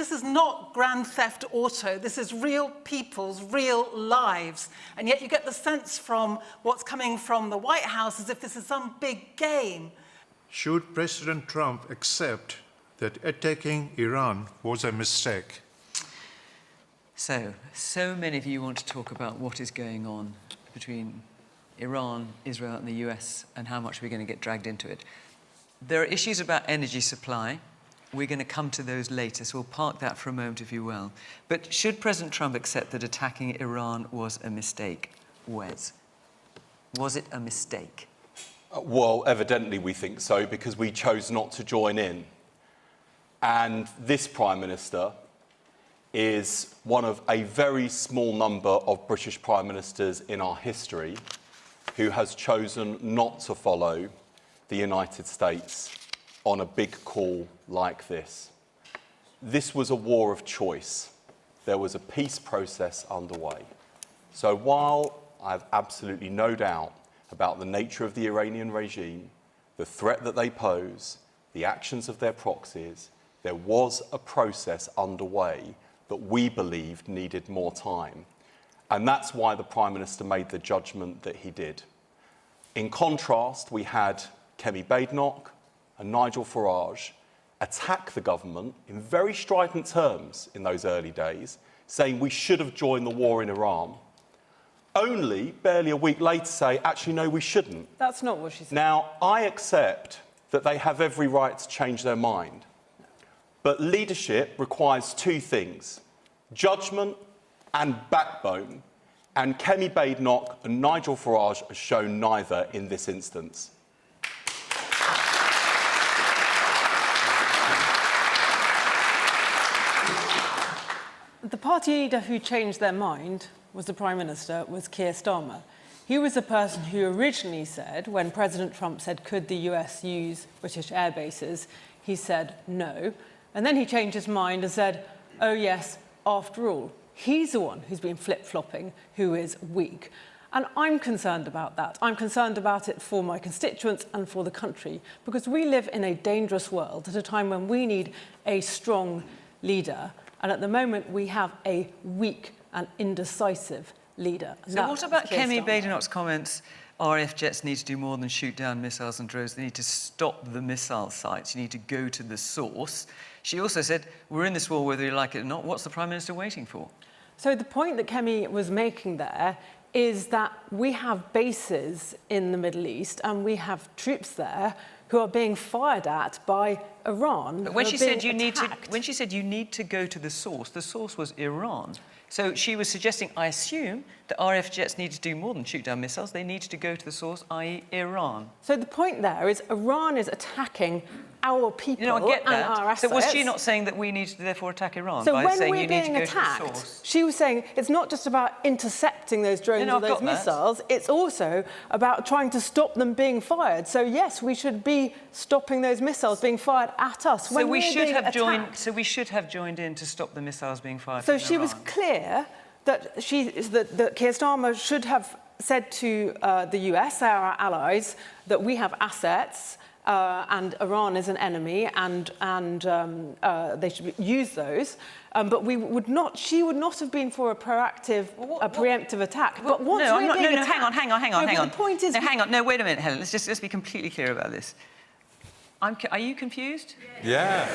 this is not grand theft auto. This is real people's real lives. And yet you get the sense from what's coming from the White House as if this is some big game. Should President Trump accept that attacking Iran was a mistake? So many of you want to talk about what is going on between Iran, Israel and the US and how much we're going to get dragged into it. There are issues about energy supply. We're going to come to those later, so we'll park that for a moment, if you will. But should President Trump accept that attacking Iran was a mistake? Wes, was it a mistake? Well, evidently we think so, because we chose not to join in. And this Prime Minister is one of a very small number of British Prime Ministers in our history who has chosen not to follow the United States on a big call like this. This was a war of choice. There was a peace process underway. So while I have absolutely no doubt about the nature of the Iranian regime, the threat that they pose, the actions of their proxies, there was a process underway that we believed needed more time. And that's why the Prime Minister made the judgment that he did. In contrast, we had Kemi Badenoch and Nigel Farage attack the government in very strident terms in those early days, saying we should have joined the war in Iran, only barely a week later say, actually, no, we shouldn't. That's not what she said. Now, I accept that they have every right to change their mind. But leadership requires two things, judgment and backbone. And Kemi Badenoch and Nigel Farage have shown neither in this instance. The party leader who changed their mind was the Prime Minister, was Keir Starmer. He was the person who originally said, when President Trump said, could the US use British air bases, he said no. And then he changed his mind and said, oh yes, after all. He's the one who's been flip-flopping, who is weak. And I'm concerned about that. I'm concerned about it for my constituents and for the country, because we live in a dangerous world at a time when we need a strong leader. And at the moment, we have a weak and indecisive leader. So what about Kemi Badenoch's comments? RAF jets need to do more than shoot down missiles and drones. They need to stop the missile sites. You need to go to the source. She also said, we're in this war whether you like it or not. What's the Prime Minister waiting for? So the point that Kemi was making there is that we have bases in the Middle East and we have troops there who are being fired at by Iran. But when she said you need to go to the source was Iran. So she was suggesting, I assume, that RAF jets need to do more than shoot down missiles. They need to go to the source, i.e. Iran. So the point there is Iran is attacking our people I get that. and our assets. So was she not saying that we need to therefore attack Iran so by saying when you we're need to being go to the attacked, source? she was saying it's not just about intercepting those drones or those missiles, it's also about trying to stop them being fired. So yes, we should be stopping those missiles being fired at us. So we should have joined in to stop the missiles being fired from Iran. So she was clear that that Keir Starmer should have said to the US, our allies, that we have assets and Iran is an enemy, and they should use those. But she would not have been for a proactive, preemptive attack. But once we're being attacked, hang on. The point is, hang on. No, wait a minute, Helen. Let's be completely clear about this. Are you confused? Yeah.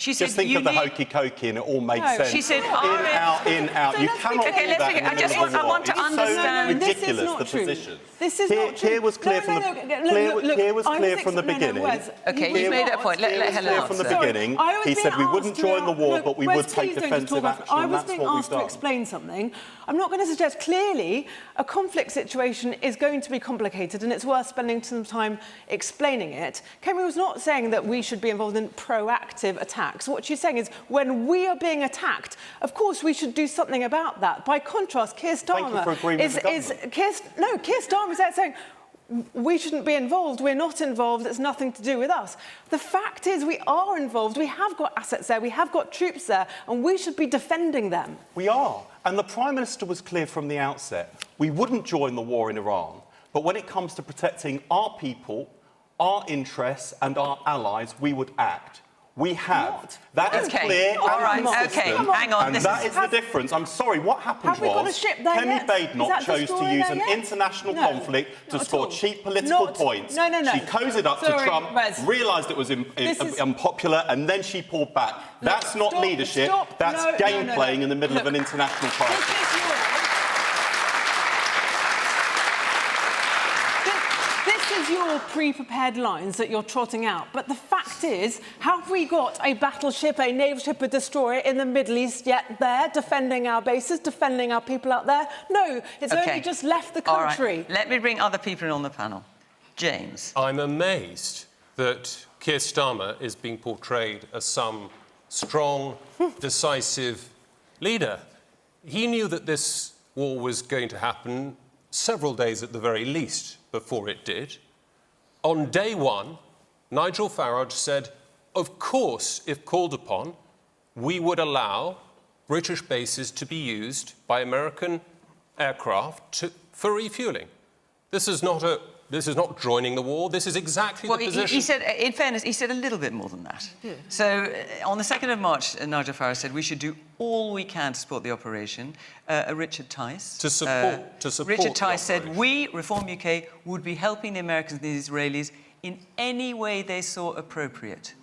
She said just think of the hokey-cokey and it all makes sense. She said, in, out. You cannot do that. I want to understand. So ridiculous, the position. This is not true. Keir was clear from the beginning. OK, you made that point. Let Helen answer. From the beginning, he said we wouldn't join the war, but we would take defensive action. I was being asked to explain something. I'm not going to suggest clearly a conflict situation is going to be complicated and it's worth spending some time explaining it. Kemi was not saying that we should be involved in proactive attacks. What she's saying is when we are being attacked, of course we should do something about that. By contrast, Keir Starmer Keir Starmer is saying we shouldn't be involved, we're not involved, it's nothing to do with us. The fact is we are involved, we have got assets there, we have got troops there, and we should be defending them. We are. And the Prime Minister was clear from the outset. We wouldn't join the war in Iran. But when it comes to protecting our people, our interests and our allies, we would act. We have. What? That is Okay. clear All and right. consistent, Okay. Hang on. and This that is- is the difference. I'm sorry, what happened Have we got a was ship there Kemi yet? Is Badenoch that the chose to story use there an yet? international No, conflict to not at score all. cheap political Not- points. No. She cozied up to Sorry, Trump, Wes. realised it was This is- unpopular, and then she pulled back. That's not stop, leadership. stop. That's No, game no. playing in the middle of Look, an international crisis. This is your pre-prepared lines that you're trotting out. But the fact is, have we got a battleship, a naval ship, a destroyer in the Middle East yet there, defending our bases, defending our people out there? No, it's only just left the country. All right. Let me bring other people in on the panel. James. I'm amazed that Keir Starmer is being portrayed as some strong, decisive leader. He knew that this war was going to happen several days at the very least before it did. On day one, Nigel Farage said, of course, if called upon, we would allow British bases to be used by American aircraft for refuelling. This is not joining the war. This is exactly the position. He said, in fairness, he said a little bit more than that. Yeah. So, on the 2nd of March, Nigel Farage said we should do all we can to support the operation. Richard Tice... To support Richard Tice the said we, Reform UK, would be helping the Americans and the Israelis in any way they saw appropriate.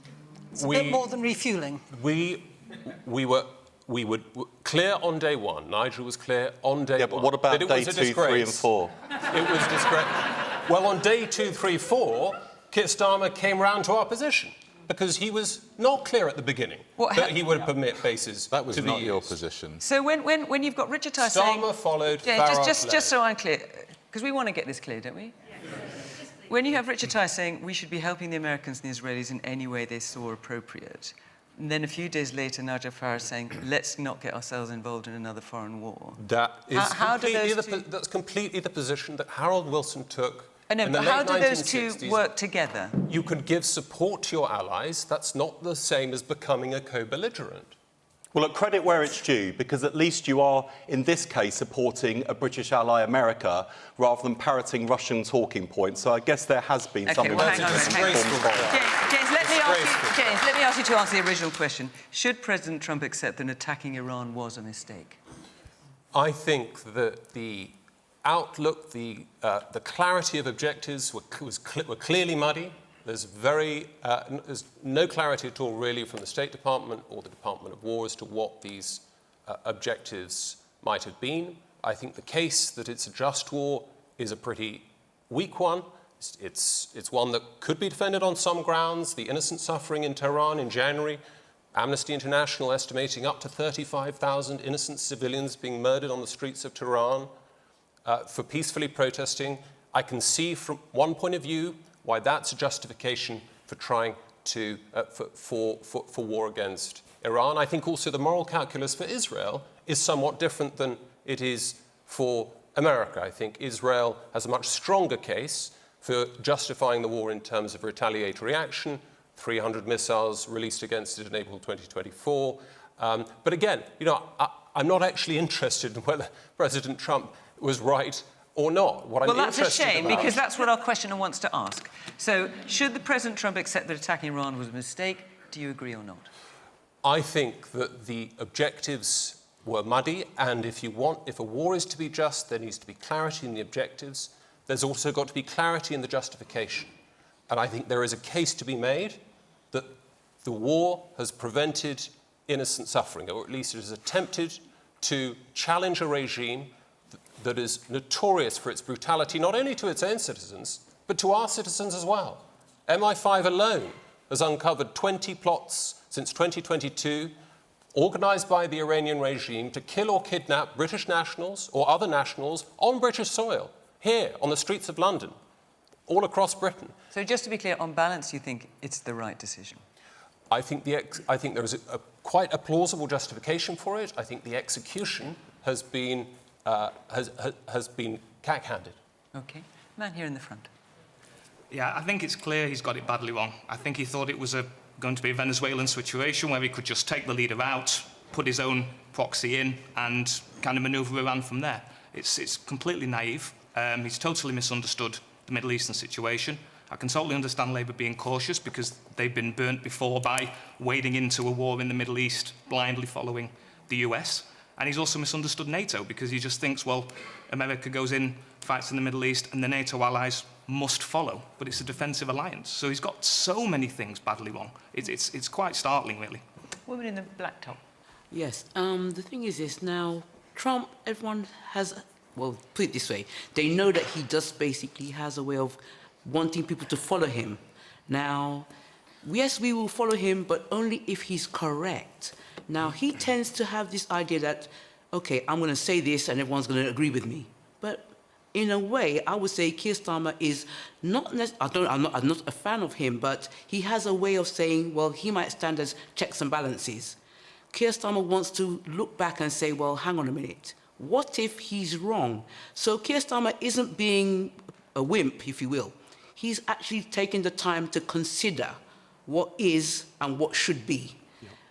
It's a bit more than refuelling. We were clear on day one. Nigel was clear on day one. Yeah, but what about day 2, 3 and 4? It was disgrace. Well, on day 2, 3, 4, Keir Starmer came round to our position because he was not clear at the beginning that he would permit bases That was to be not your used. position. So when you've got Richard Tice saying... Starmer followed Farage Farage just so I'm clear, because we want to get this clear, don't we? Yes. When you have Richard Tice saying we should be helping the Americans and the Israelis in any way they saw appropriate, and then a few days later, Nigel Farage saying, let's not get ourselves involved in another foreign war. That's completely the position that Harold Wilson took in the but late how do those two 1960s. work together? You can give support to your allies. That's not the same as becoming a co-belligerent. Well, look, credit where it's due, because at least you are, in this case, supporting a British ally, America, rather than parroting Russian talking points. So I guess there has been some James, let me ask you to answer the original question. Should President Trump accept that attacking Iran was a mistake? I think that the outlook, the clarity of objectives were clearly muddy. There's no clarity at all, really, from the State Department or the Department of War as to what these objectives might have been. I think the case that it's a just war is a pretty weak one. It's one that could be defended on some grounds. The innocent suffering in Tehran in January, Amnesty International estimating up to 35,000 innocent civilians being murdered on the streets of Tehran for peacefully protesting. I can see from one point of view why that's a justification for trying to for war against Iran. I think also the moral calculus for Israel is somewhat different than it is for America. I think Israel has a much stronger case for justifying the war in terms of retaliatory action, 300 missiles released against it in April 2024. But again, I'm not actually interested in whether President Trump was right or not. Well, that's a shame, because that's what our questioner wants to ask. So, should the President Trump accept that attacking Iran was a mistake? Do you agree or not? I think that the objectives were muddy, and if a war is to be just, there needs to be clarity in the objectives. There's also got to be clarity in the justification. And I think there is a case to be made that the war has prevented innocent suffering, or at least it has attempted to challenge a regime that is notorious for its brutality, not only to its own citizens, but to our citizens as well. MI5 alone has uncovered 20 plots since 2022, organised by the Iranian regime to kill or kidnap British nationals or other nationals on British soil, here on the streets of London, all across Britain. So just to be clear, on balance, you think it's the right decision? I think there is quite a plausible justification for it. I think the execution has been cack-handed. OK. Man here in the front. Yeah, I think it's clear he's got it badly wrong. I think he thought it was going to be a Venezuelan situation where he could just take the leader out, put his own proxy in, and kind of manoeuvre Iran from there. It's completely naive. He's totally misunderstood the Middle Eastern situation. I can totally understand Labour being cautious because they've been burnt before by wading into a war in the Middle East, blindly following the US. And he's also misunderstood NATO because he just thinks, well, America goes in, fights in the Middle East, and the NATO allies must follow. But it's a defensive alliance. So he's got so many things badly wrong. It's quite startling, really. Woman in the black top. Yes, the thing is this, now, Trump, everyone has, well, put it this way, they know that he just basically has a way of wanting people to follow him. Now, yes, we will follow him, but only if he's correct. Now, he tends to have this idea that, okay, I'm going to say this and everyone's going to agree with me. But in a way, I would say Keir Starmer is not necessarily, I'm not a fan of him, but he has a way of saying, well, he might stand as checks and balances. Keir Starmer wants to look back and say, well, hang on a minute. What if he's wrong? So Keir Starmer isn't being a wimp, if you will. He's actually taking the time to consider what is and what should be.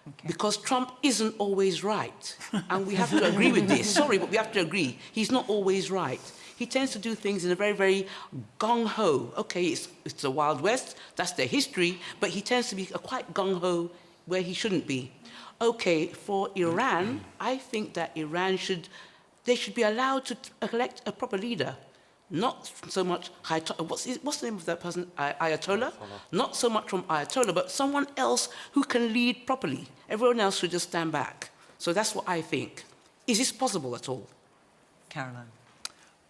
Okay. Because Trump isn't always right. And we have to agree with this. Sorry, but we have to agree. He's not always right. He tends to do things in a very, very gung-ho. Okay, it's the Wild West, that's their history, but he tends to be quite gung-ho where he shouldn't be. Okay, for Iran, I think that they should be allowed to elect a proper leader. Not so much, what's the name of that person? Ayatollah? Not so much from Ayatollah, but someone else who can lead properly. Everyone else should just stand back. So that's what I think. Is this possible at all? Caroline.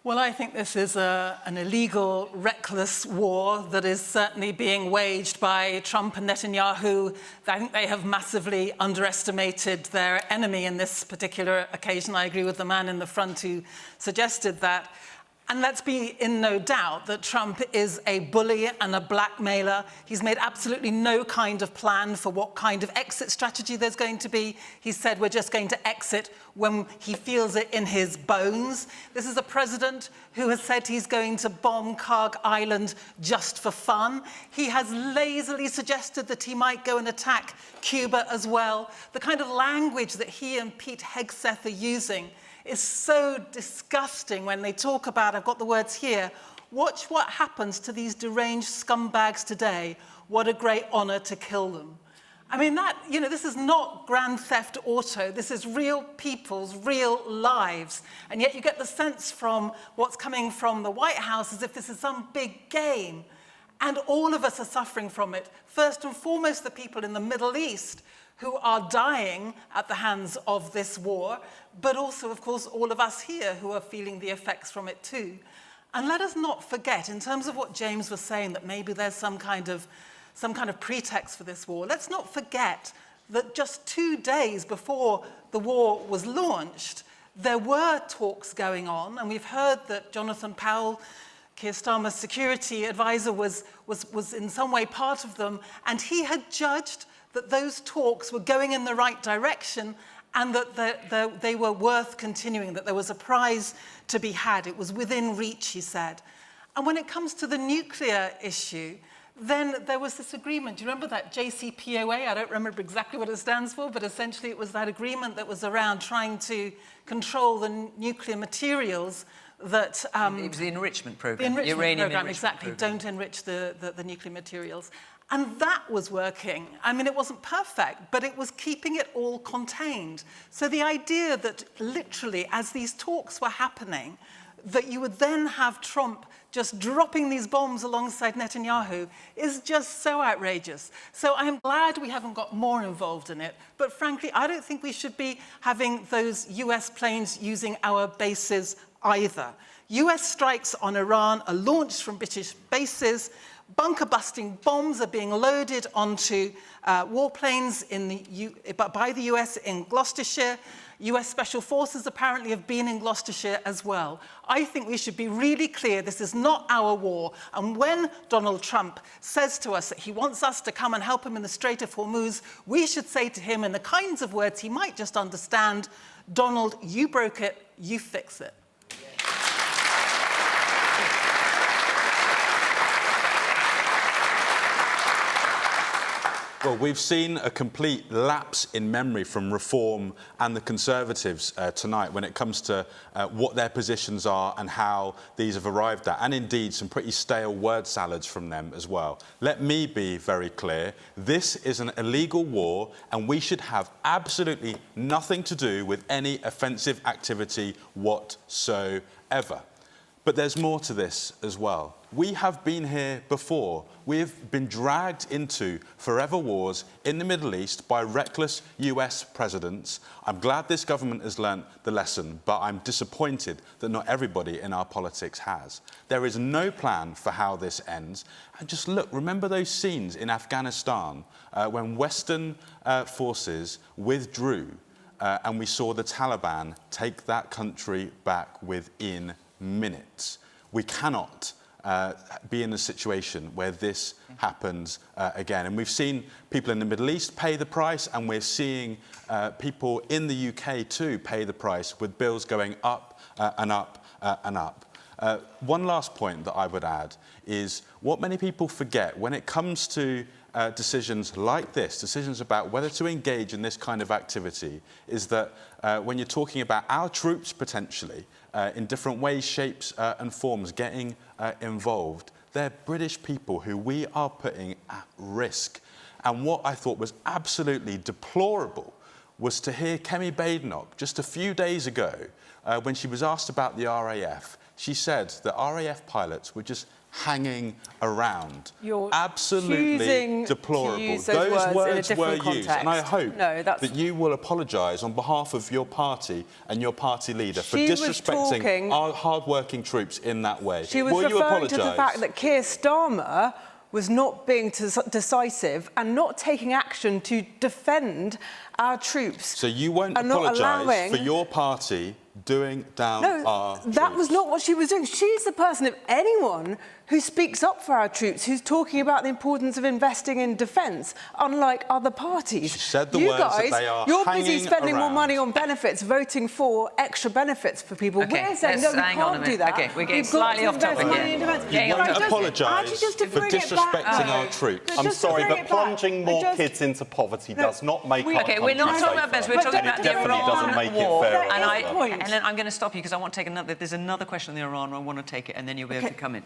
Well, I think this is an illegal, reckless war that is certainly being waged by Trump and Netanyahu. I think they have massively underestimated their enemy in this particular occasion. I agree with the man in the front who suggested that. And let's be in no doubt that Trump is a bully and a blackmailer. He's made absolutely no kind of plan for what kind of exit strategy there's going to be. He said we're just going to exit when he feels it in his bones. This is a president who has said he's going to bomb Karg Island just for fun. He has lazily suggested that he might go and attack Cuba as well. The kind of language that he and Pete Hegseth are using is so disgusting when they talk about, I've got the words here, watch what happens to these deranged scumbags today. What a great honor to kill them. I mean, this is not Grand Theft Auto. This is real people's real lives. And yet you get the sense from what's coming from the White House as if this is some big game. And all of us are suffering from it. First and foremost, the people in the Middle East who are dying at the hands of this war, but also, of course, all of us here who are feeling the effects from it too. And let us not forget, in terms of what James was saying, that maybe there's some kind of pretext for this war, let's not forget that just 2 days before the war was launched, there were talks going on, and we've heard that Jonathan Powell, Keir Starmer's security advisor, was in some way part of them, and he had judged that those talks were going in the right direction and that they were worth continuing, that there was a prize to be had. It was within reach, he said. And when it comes to the nuclear issue, then there was this agreement. Do you remember that JCPOA? I don't remember exactly what it stands for, but essentially it was that agreement that was around trying to control the nuclear materials that... it was the enrichment program. The enrichment program, exactly. Program. Don't enrich the nuclear materials. And that was working. I mean, it wasn't perfect, but it was keeping it all contained. So the idea that literally, as these talks were happening, that you would then have Trump just dropping these bombs alongside Netanyahu is just so outrageous. So I'm glad we haven't got more involved in it. But frankly, I don't think we should be having those US planes using our bases either. US strikes on Iran are launched from British bases. Bunker-busting bombs are being loaded onto warplanes by the US in Gloucestershire. US Special Forces apparently have been in Gloucestershire as well. I think we should be really clear this is not our war. And when Donald Trump says to us that he wants us to come and help him in the Strait of Hormuz, we should say to him in the kinds of words he might just understand, Donald, you broke it, you fix it. Well, we've seen a complete lapse in memory from Reform and the Conservatives tonight when it comes to what their positions are and how these have arrived at, and indeed some pretty stale word salads from them as well. Let me be very clear. This is an illegal war, and we should have absolutely nothing to do with any offensive activity whatsoever. But there's more to this as well. We have been here before. We've been dragged into forever wars in the Middle East by reckless US presidents. I'm glad this government has learnt the lesson, but I'm disappointed that not everybody in our politics has. There is no plan for how this ends. And just look, remember those scenes in Afghanistan when Western forces withdrew and we saw the Taliban take that country back within minutes. We cannot be in a situation where this happens again. And we've seen people in the Middle East pay the price, and we're seeing people in the UK too pay the price, with bills going up and up and up. One last point that I would add is what many people forget when it comes to decisions like this, decisions about whether to engage in this kind of activity, is that when you're talking about our troops potentially in different ways, shapes and forms getting involved, they're British people who we are putting at risk. And what I thought was absolutely deplorable was to hear Kemi Badenoch just a few days ago when she was asked about the RAF. She said that RAF pilots were just hanging around. You're absolutely deplorable. To use those words were used, context. And I hope that you will apologise on behalf of your party and your party leader for disrespecting our hard-working troops in that way. She was referring to the fact that Keir Starmer was not being decisive and not taking action to defend our troops. So you won't apologise for your party doing down our troops? That was not what she was doing. She's the person, if anyone, who speaks up for our troops, who's talking about the importance of investing in defence, unlike other parties. She said the words that they are you're busy spending around. more money on benefits, voting for extra benefits for people. Okay, we're saying, no, we can't do that. Okay, we're getting slightly off topic here. You won't apologise for disrespecting our troops. I'm sorry, but plunging more kids into poverty does not make our country we're not talking about this. We're talking about the Iran war. Fair And Helen, I'm going to stop you because I want to take another. There's another question on the Iran. I want to take it, and then you'll be able to come in.